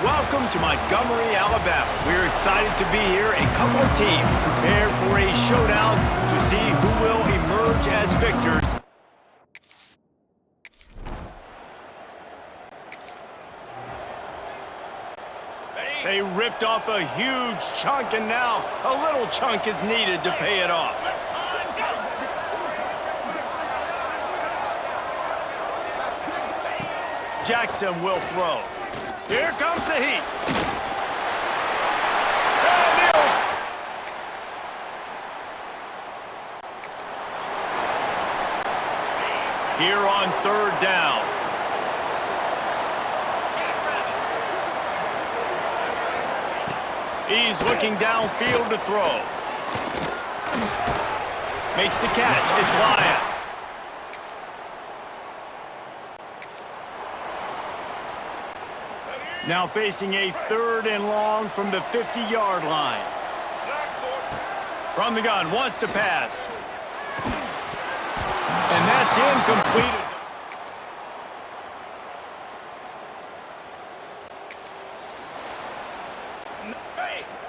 Welcome to Montgomery, Alabama. We're excited to be here. A couple of teams prepared for a showdown to see who will emerge as victors. They ripped off a huge chunk, and now a little chunk is needed to pay it off. Jackson will throw. Here comes the heat. Here on third down. He's looking downfield to throw. Makes the catch. It's Lyon. Now facing a third and long from the 50-yard line. From the gun, wants to pass. And that's incomplete.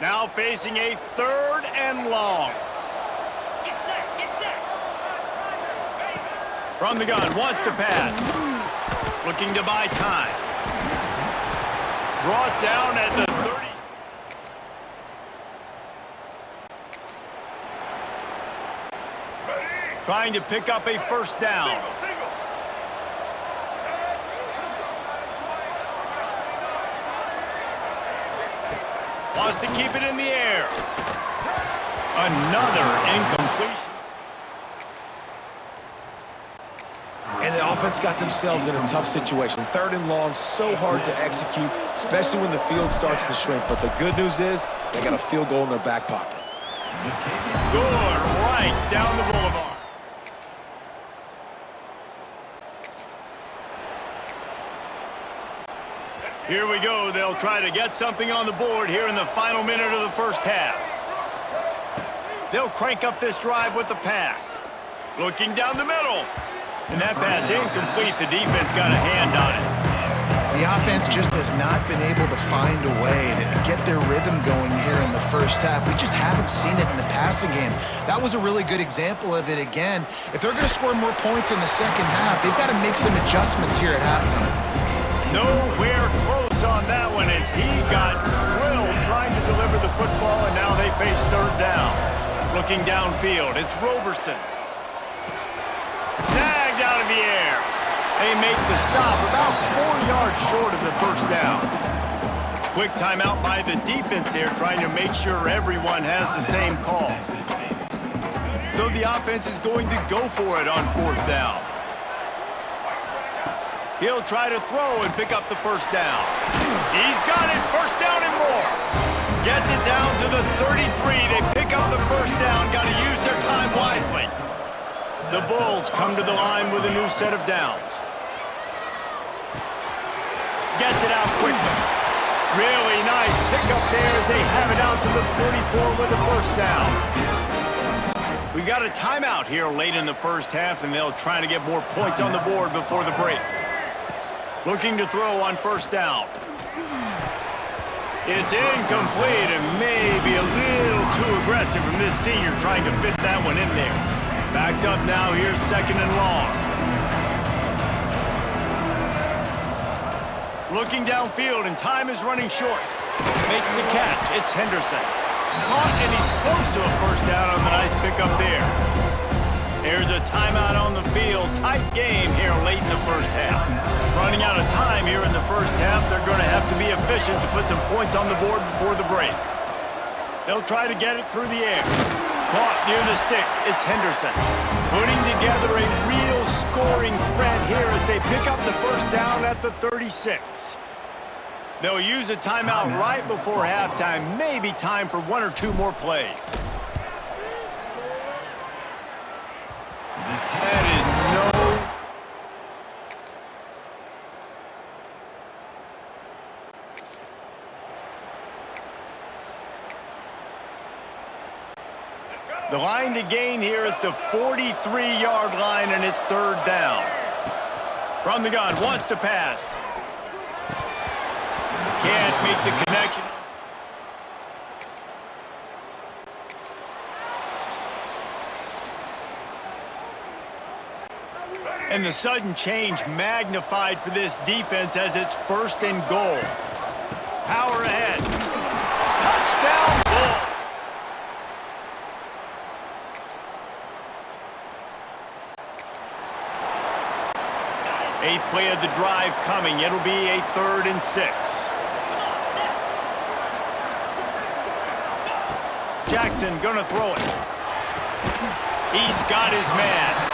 Now facing a third and long. Get set. From the gun, wants to pass. Looking to buy time. Brought down at the 30. Trying to pick up a first down. Wants to keep it in the air. Another incompletion. And the offense got themselves in a tough situation. Third and long, so hard to execute, especially when the field starts to shrink. But the good news is they got a field goal in their back pocket. Good, right down the boulevard. Here we go. They'll try to get something on the board here in the final minute of the first half. They'll crank up this drive with the pass. Looking down the middle. And that pass incomplete. The defense got a hand on it. The offense just has not been able to find a way to get their rhythm going here in the first half. We just haven't seen it in the passing game. That was a really good example of it again. If they're going to score more points in the second half, they've got to make some adjustments here at halftime. Nowhere close on that one as he got drilled trying to deliver the football, and now they face third down. Looking downfield, it's Roberson. Snagged out of the air. They make the stop about 4 yards short of the first down. Quick timeout by the defense there, trying to make sure everyone has the same call. So the offense is going to go for it on fourth down. He'll try to throw and pick up the first down. He's got it, first down and more. Gets it down to the 33. They pick up the first down, got to use their time wisely. The Bulls come to the line with a new set of downs. Gets it out quickly. Really nice pickup there as they have it out to the 44 with the first down. We got a timeout here late in the first half, and they'll try to get more points on the board before the break. Looking to throw on first down. It's incomplete and maybe a little too aggressive from this senior trying to fit that one in there. Backed up now, here's second and long. Looking downfield and time is running short. Makes the catch, it's Henderson. Caught and he's close to a first down on the nice pickup there. There's a timeout on the field. Tight game here late in the first half. Running out of time here in the first half. They're going to have to be efficient to put some points on the board before the break. They'll try to get it through the air. Caught near the sticks. It's Henderson. Putting together a real scoring threat here as they pick up the first down at the 36. They'll use a timeout right before halftime. Maybe time for one or two more plays. That is no... The line to gain here is the 43-yard line, and it's third down. From the gun, wants to pass. can't make the connection. And the sudden change magnified for this defense as it's 1st and goal. Power ahead. Touchdown ball. 8th play of the drive coming. It'll be a 3rd and 6. Jackson gonna throw it. He's got his man.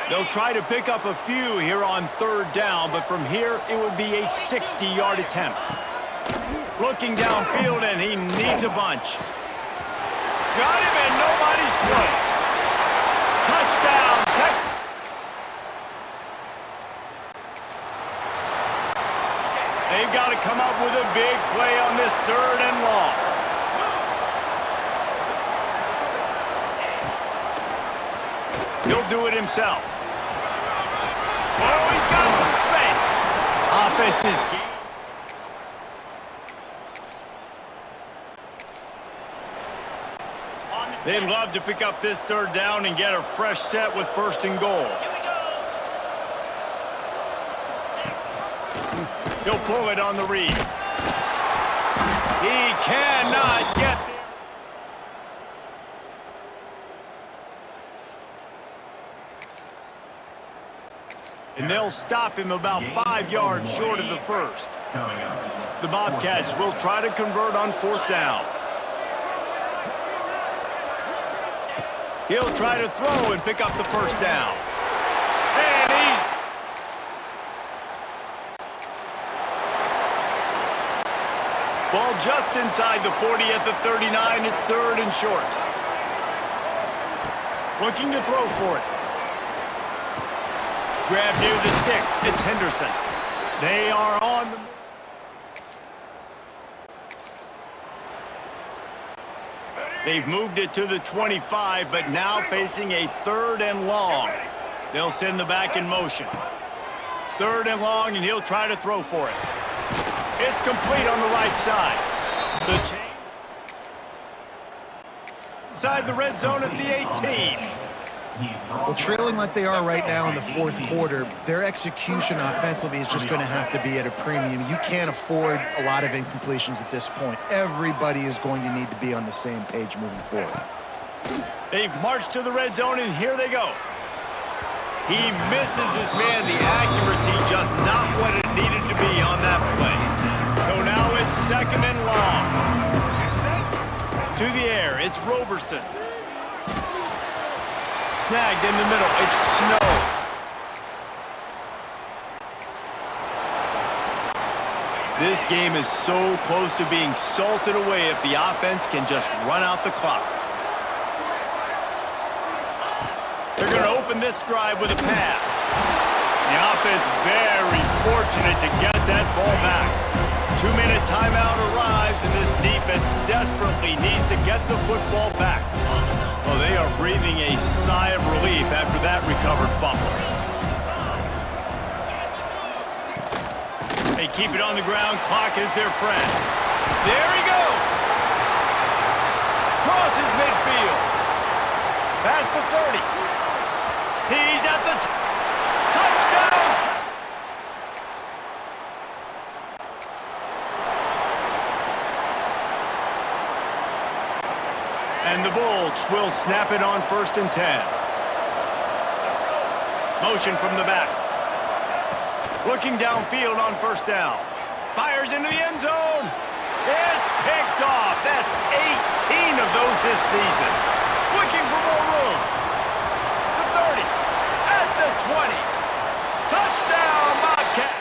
They'll try to pick up a few here on 3rd down, but from here it would be a 60-yard attempt. Looking downfield, and he needs a bunch. Got him, and nobody's close. Touchdown, Texas. They've got to come up with a big play on this 3rd and long. He'll do it himself. Oh, he's got some space. Offense is game. They'd love to pick up this 3rd down and get a fresh set with 1st and goal. He'll pull it on the read. He cannot get there. And they'll stop him about 5 yards short of the 1st. The Bobcats will try to convert on 4th down. He'll try to throw and pick up the 1st down. And he's... Ball just inside the 40 at the 39. It's 3rd and short. Looking to throw for it. Grab near the sticks. It's Henderson. They are on the... They've moved it to the 25, but now facing a 3rd and long. They'll send the back in motion. 3rd and long, and he'll try to throw for it. It's complete on the right side. The chain. Inside the red zone at the 18. Well, trailing like they are right now in the 4th quarter, their execution offensively is just going to have to be at a premium. You can't afford a lot of incompletions at this point. Everybody is going to need to be on the same page moving forward. They've marched to the red zone, and here they go. He misses his man. The accuracy just not what it needed to be on that play. So now it's 2nd and long. To the air, it's Roberson. Snagged in the middle. It's Snow. This game is so close to being salted away if the offense can just run out the clock. They're going to open this drive with a pass. The offense very fortunate to get that ball back. 2-minute timeout arrives, and this defense desperately needs to get the football back. Oh, they are breathing a sigh of relief after that recovered fumble. They keep it on the ground. Clock is their friend. There he goes. Crosses midfield. Past the 30. He's at the touchdown. And the Bulls will snap it on 1st and 10. Motion from the back. Looking downfield on 1st down. Fires into the end zone. It's picked off. That's 18 of those this season. Looking for more room. The 30. At the 20. Touchdown, Bobcat.